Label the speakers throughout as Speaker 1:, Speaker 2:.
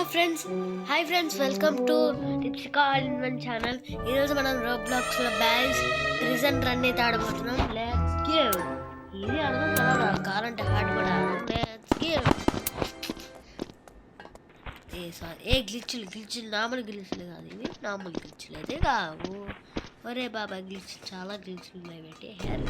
Speaker 1: Hi friends, welcome to Ripsika all in one channel. ఈరోజు మనం రోబ్లాక్స్లో bags prison run అయితే ఆడబోతున్నాం. Let's give. ఇది అర్థం కదా, కావాలంటే హార్డ్ కూడా. Let's give. గ్లిచ్లు నార్మల్ గ్లిచ్లు కాదు, ఇవి నార్మల్ గ్లిచ్లు అయితే కావు. ఒరే బాబా, గ్లిచ్ చాలా గ్లిచ్లు ఉన్నాయి. పెట్టి హెయిర్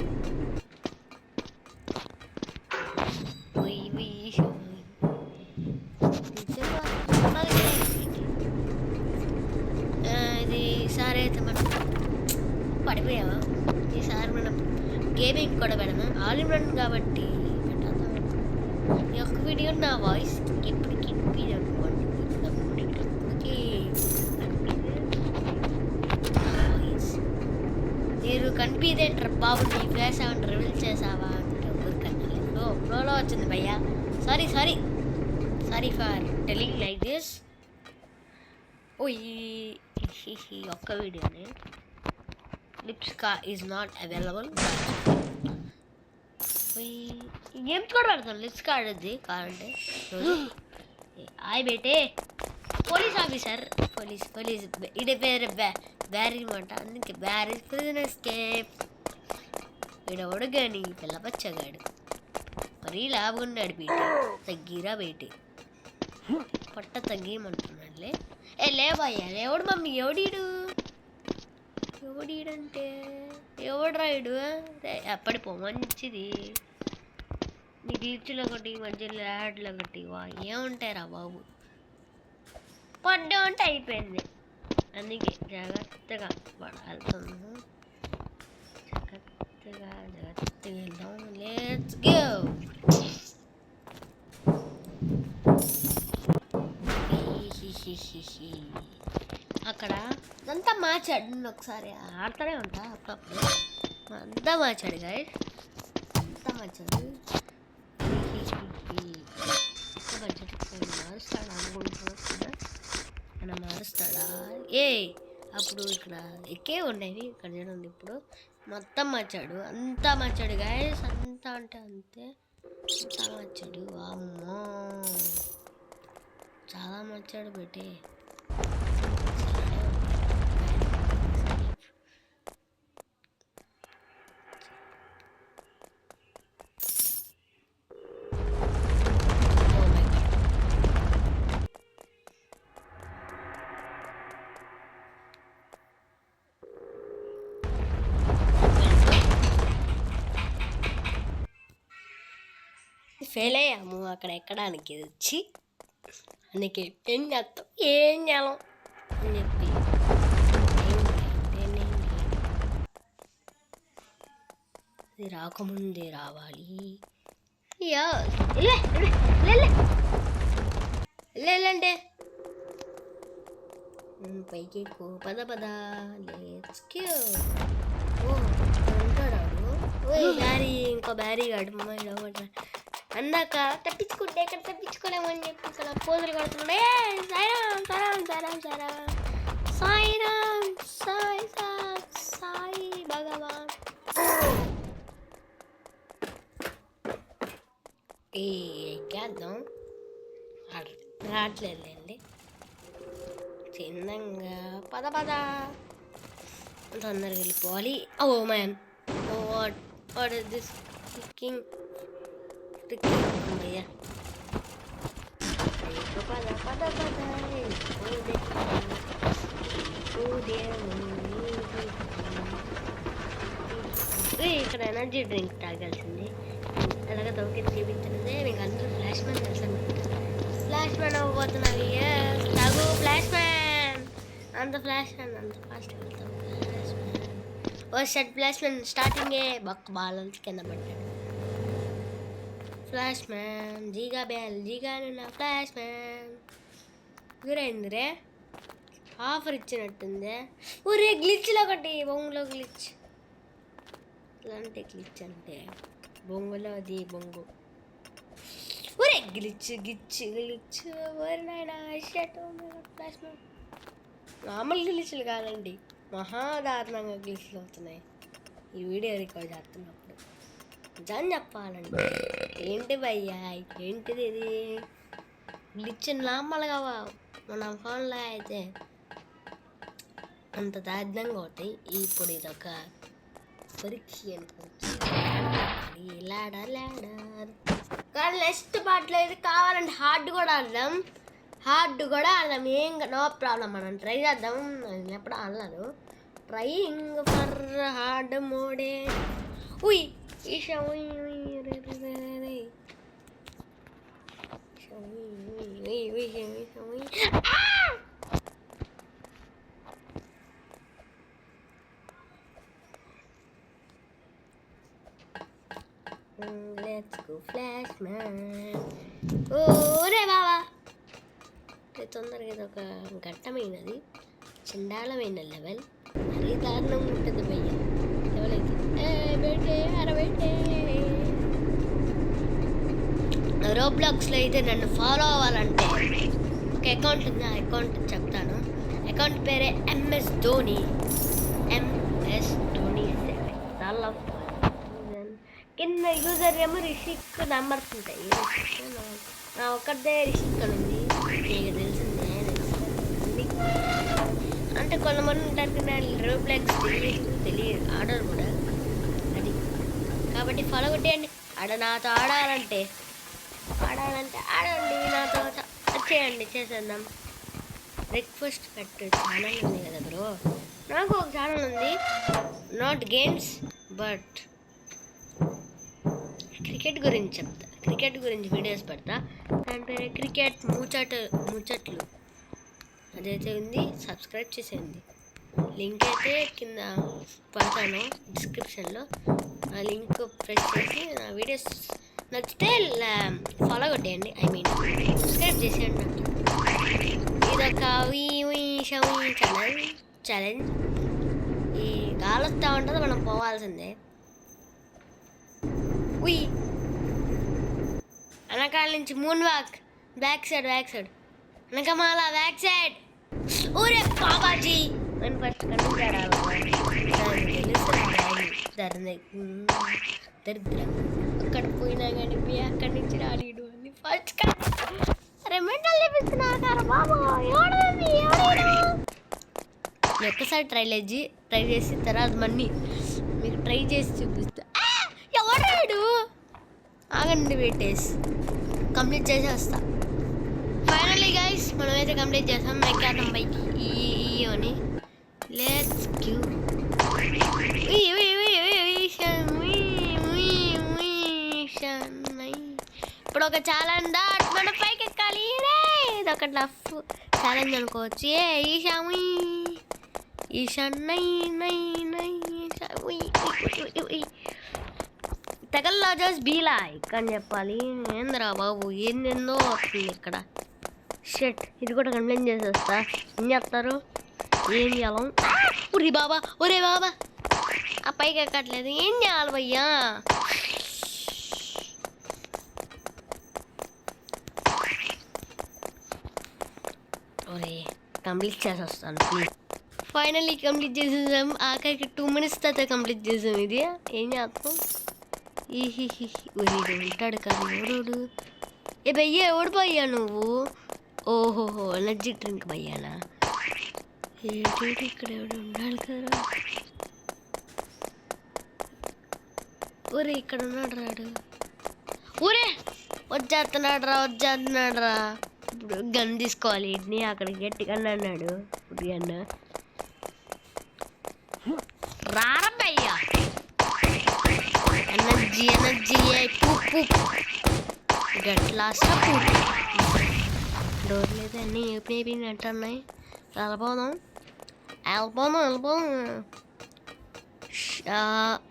Speaker 1: ఇది ఈసారి అయితే మనం పడిపోయాము. ఈసారి మనం గేమింగ్ కూడా పెడదాం. ఆల్ ఇన్ వన్ కాబట్టి పెట్టేద్దాం. ఈ ఒక్క వీడియో నా వాయిస్ ఎప్పటికి అనుకోండి. మీరు కనిపిదేంటారు బాబు, నీ ఫేస్ ఏమన్నా రివీల్ చేసావా అంటే ఊరికన్నా ఫ్లోలో వచ్చింది భయ్యా. Sorry for telling like this. Oh ఈ ఒక్క వీడియోని లిప్స్కా ఈజ్ నాట్ అవైలబుల్. ఈ గేమ్స్ కూడా పెడతాను. లిప్స్కా ఆడద్ది కావాలంటే. హాయ్ బేటే, పోలీస్ ఆఫీసర్. పోలీస్ ఇడే పేరు బ్యారీ అనమాట. అందుకే బ్యారీ ప్రిజన్ ఎస్కేప్. ఈడవడు కానీ పిల్లపచ్చగాడు మరీ లాభగున్నాడు. బీటి తగ్గిరా బేటి, పొట్ట తగ్గేయమంటున్నాడులే. లేవయ్యా, ఎవడు మమ్మీ, ఎవడీడంటే ఎవడు రాయుడు. పడిపో మంచిది. నీ గ్లిచ్లో ఒకటి, మధ్యలో యాడ్లో ఒకటి. ఏముంటాయిరా బాబు, పడ్డా అంటే అయిపోయింది. అందుకే జాగ్రత్తగా పడాల్సింది. జాగ్రత్తగా వెళ్దాం. Let's go. అక్కడ అంతా మార్చాడు. నేను ఒకసారి ఆడుతూనే ఉంటా అప్పుడప్పుడు. అంతా మార్చాడు గైస్, అంతా మార్చాడు. మారుస్తాడా అనుకుంటున్నా, ఆయన మారుస్తాడా? అప్పుడు ఇక్కడ ఎక్కే ఉండేవి, ఇక్కడ చూడండి. ఇప్పుడు మొత్తం మార్చాడు, అంతా మార్చాడు గైస్. అంతా అంటే అంతే, అంతా మార్చాడు. అమ్మో, చాలా మార్చాడు బేటే. ఫెయిల్ అయ్యాము అక్కడ ఎక్కడానికి వచ్చి. అందుకే ఏం చేయాలం అని చెప్పి ఇది రాకముందే రావాలి. లేదంటే పైకి పద లెట్స్ గో. ఉంటాడు బ్యారీ, ఇంకో బ్యారీ గాడు. అందాక తప్పించుకుంటే ఎక్కడ తప్పించుకోలేమని చెప్పి ఇక్కడ పోజులు కడుతున్నాడే. సాయి భగవాన్. ఎక్కేద్దాం. రావట్లేదులేండి, చిన్నంగా పద తొందరగా వెళ్ళిపోవాలి. Oh man, what is this king? అమ్మయ్యా, ఇక్కడ ఎనర్జీ డ్రింక్ తాగాల్సింది. అలాగే దొరికి చూపించింది. మీకు అందరూ ఫ్లాష్ మ్యాన్ తెలుసు. ఫ్లాష్ మ్యాన్ అవ్వబోతున్నావి. తాగు ఫ్లాష్ మ్యాన్. అంత ఫ్లాష్ మ్యాన్ అంత ఫాస్ట్ వెళ్తాం. ఫ్లాష్ మ్యాన్ స్టార్టింగే బొక్క బాల్ కింద పడ్డాడు. ఫ్లాష్ మ్యాన్ జీగాను ఫ్లాష్ మ్యాన్. గురైందిరే, ఆఫర్ ఇచ్చినట్టుంది. ఊరే గ్లిచ్లో ఒకటి, బొంగులో గ్లిచ్. ఇలాంటి గ్లిచ్ అంటే బొంగులో అది బొంగు. ఊరే గ్లిచ్ ఊరి నాయన. ఫ్లాష్ మ్యాన్ మామూలు గ్లిచ్లు కాదండి, మహాదారుణంగా గ్లిచ్లు అవుతున్నాయి ఈ వీడియో రికార్డ్ చేస్తున్నప్పుడు. నిజం చెప్పాలంటే ఏంటి భయ్యా, ఏంటిది ఇది? గ్లిచ్ నార్మల్గా మన ఫోన్లో అయితే అంత దారుణంగా అవుతాయి. ఇప్పుడు ఇదొక పరీక్ష అనుకోవచ్చు. కానీ నెక్స్ట్ పార్ట్లో ఇది కావాలంటే హార్డ్ కూడా ఆడదాం. ఏం నో ప్రాబ్లం, మనం ట్రై చేద్దాం. నేను ఎప్పుడు ఆడలేదు. ట్రైయింగ్ ఫర్ హార్డ్ మోడే. ఉయ్ ఈషా లెట్స్ గో ఫ్లాష్ మ్యాన్. ఓరే బాబా, తొందరగా ఇది ఒక ఘట్టమైనది, చండాలమైన లెవెల్. మరీ దారుణంగా ఉంటుంది భయ్య లెవెల్ అయితే. రోబ్లాక్స్లో అయితే నన్ను ఫాలో అవ్వాలంటే ఒక అకౌంట్ ఉంది. ఆ అకౌంట్ చెప్తాను. అకౌంట్ పేరే ఎంఎస్ ధోని 7. కింద యూజర్ ఏమో రిషిక్ నెంబర్స్ ఉంటాయి. నా ఒక్కదే రిషిక్ అని ఉంది, మీకు తెలిసిందే. అంటే కొంతమంది ఉంటారు కదా రోబ్లాక్స్ తెలియదు ఆర్డర్ కూడా అది. కాబట్టి ఫాలో కొట్టేయండి. నాతో ఆడాలంటే ఆడండి, నాతో వచ్చేయండి, చేసేద్దాం. బ్రేక్ఫాస్ట్ పెట్టు ఛానల్ ఉంది కదా బ్రో. నాకు ఒక ఛానల్ ఉంది, నాట్ గేమ్స్ బట్ క్రికెట్ గురించి చెప్తా. క్రికెట్ గురించి వీడియోస్ పెడతా. దాని పేరు క్రికెట్ ముచ్చట్లు. అదైతే ఉంది, సబ్స్క్రైబ్ చేసేయండి. లింక్ అయితే కింద పెడతాను డిస్క్రిప్షన్లో. ఆ లింక్ ప్రెస్ చేసి నా వీడియోస్ నచ్చితే ఫాలో కొట్టేయండి, సబ్స్క్రైబ్ చేసేయండి. ఇదొక ఛాలెంజ్. ఈ గాలి వస్తూ ఉంటుంది, మనం పోవాల్సిందే. ఉయ్ వెనకాల నుంచి మూన్ వాక్, బ్యాక్ సైడ్ వెనకమాల బ్యాక్ సైడ్. ఊరే బాబాజీ అని ఫస్ట్ దరిద్రం. అక్కడ పోయినా కానీ అక్కడి నుంచి రాలేడు అని ఫస్ట్ మెంటల్ లేపిస్తున్నారు బాబు. ఒక్కసారి ట్రై చేసి తర్వాత మళ్ళీ మీకు ట్రై చేసి చూపిస్తా. ఎవడాడు ఆగండి, వెయిటేసి కంప్లీట్ చేసి వస్తా. ఫైనల్లీ గైస్ మనమైతే కంప్లీట్ చేస్తాం. ఎక్కేద్దాం బైక్ అని. Let's go. ఇప్పుడు ఒక ఛాలెంజ్ మన పైకి ఎక్కాలి. ఇది ఒక లఫ్ ఛాలెంజ్ అనుకోవచ్చు. ఈషా తెగల్లో జస్ట్ బీలా అని చెప్పాలి. ఏందిరా బాబు, ఏందో వస్తుంది ఇక్కడ. షెట్, ఇది కూడా కంప్లైంట్ చేసేస్తా. ఏం చెప్తారు, ఏం చేయాలి? ఒరే బాబా ఆ పైకి ఎక్కట్లేదు, ఏం చేయాలి భయ్యా? ఒరే కంప్లీట్ చేసి వస్తాను ప్లీజ్. ఫైనల్లీ కంప్లీట్ చేసేసాం. ఆఖరికి 2 minutes తర్వాత కంప్లీట్ చేసాం. ఇది ఏం చేస్తాం? ఉంటాడు కదా ఎవడు. ఏ భయ్యా, ఎవడు భయ్యా నువ్వు? ఓహోహో ఎనర్జీ డ్రింక్ భయ్యానా? ఏంటి ఇక్కడ ఎవడు ఉండాలి కదా. ఊరే ఇక్కడ ఉన్నాడు రాడు. ఊరే వచ్చేస్తున్నాడు రా. ఇప్పుడు గన్ తీసుకోవాలి. ఇడ్ని అక్కడికి గట్టిగా అన్నాడు ఇప్పుడు అన్న. రారబ్బయ్యా ఎనర్జీ గట్లా డోర్ లేదని ఏపినట్టు అన్నాయి. వెళ్ళిపోదాం.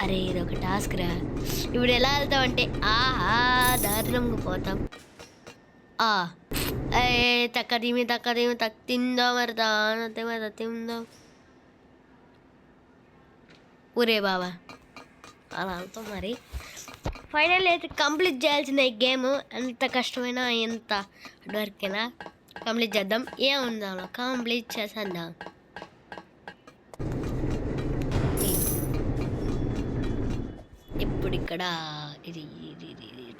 Speaker 1: అరే ఇది ఒక టాస్క్ రా. ఇప్పుడు ఎలా వెళ్తామంటే దారుణంగా పోతాం. తక్కదీమి తిందో మరి తిందో. ఊరే బాబా అలా వెళ్తాం. మరి ఫైనల్ అయితే కంప్లీట్ చేయాల్సిన ఈ గేమ్. ఎంత కష్టమైనా ఎంత వర్కైనా కంప్లీట్ చేద్దాం. ఏముందా కంప్లీట్ చేసేద్దాం. ఇప్పుడు ఇక్కడ ఇది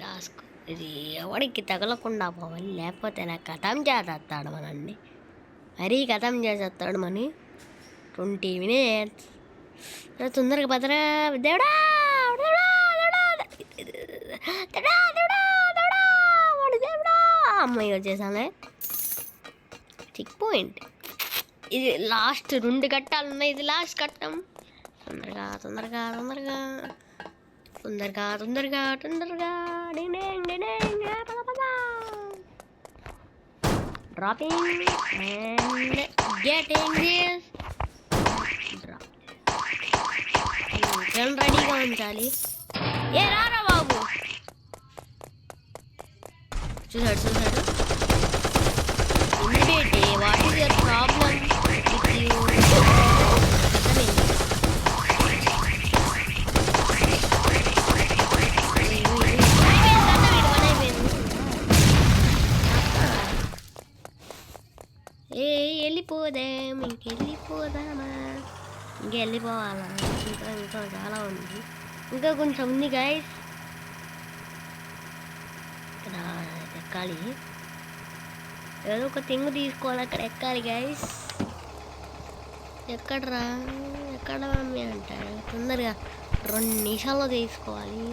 Speaker 1: టాస్క్ ఇది ఎవడికి తగలకుండా పోవాలి, లేకపోతే నాకు కథం చేసేస్తాడు మనండి. మరీ కథం చేసేస్తాడు మని. 20 minutes. తొందరగా భద్రా దేవుడా అమ్మాయి వచ్చేసానే. Checkpoint. ఇది లాస్ట్ 2 ఘట్టాలు ఉన్నాయి. ఇది లాస్ట్ ఘట్టం. తొందరగా తొందరగా తొందరగా తొందరగా తొందరగా తొందరగా dropping and getting this drop. రెడీగా ఉంచాలి. ఏ రారా బాబు, చూసాడు ఏంటి, what is your problem with you? వెళ్ళిపోదాం, ఇంకెళ్ళిపోదామా? ఇంకెళ్ళిపోవాలా? ఇంకా చాలా ఉంది, ఇంకా కొంచెం ఉంది గైస్. ఇక్కడ ఎక్కాలి, ఏదో ఒక థింగ్ తీసుకోవాలి. అక్కడ ఎక్కాలి గైస్. ఎక్కడరా ఎక్కడ మమ్మీ అంటాడు. తొందరగా 2 నిమిషాల్లో తీసుకోవాలి.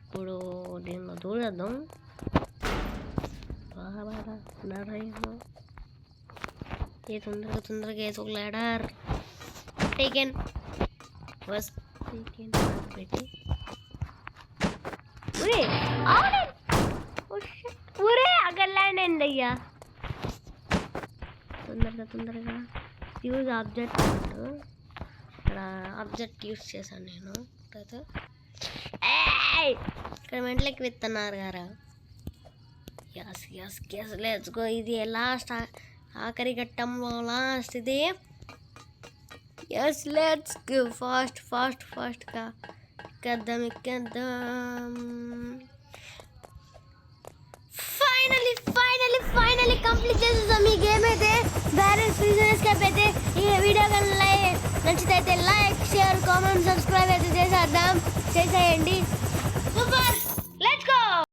Speaker 1: ఇప్పుడు దీనిలో దూరేద్దాం. ఏ తొందరగా ఏదో ఒక ల్యాడర్ టేకెన్ ఫస్ట్ టేకెన్ పెట్టి ఊరే అక్కడ ల్యాండ్ అయింది అయ్యా. తొందరగా యూజ్ ఆబ్జెక్ట్ అంటూ ఇక్కడ ఆబ్జెక్ట్ యూజ్ చేశాను నేను. ఇక్కడ మెంట్లకి విత్తన్నారు గారా. Yes let's go. ఇది లాస్ట్, ఆఖరి ఘట్టంలో లాస్ట్ ఇది. Yes let's go. ఫాస్ట్గా ఎక్కేద్దాం. ఫైనలీ కంప్లీట్ చేసేసాం ఈ గేమ్ అయితే. బ్యారెన్స్ బిజినెస్ క్యాప్ అయితే. ఈ వీడియో కానీ నచ్చితే లైక్, షేర్, కామెంట్, సబ్స్క్రైబ్ అయితే చేసేద్దాం. చేసేయండి.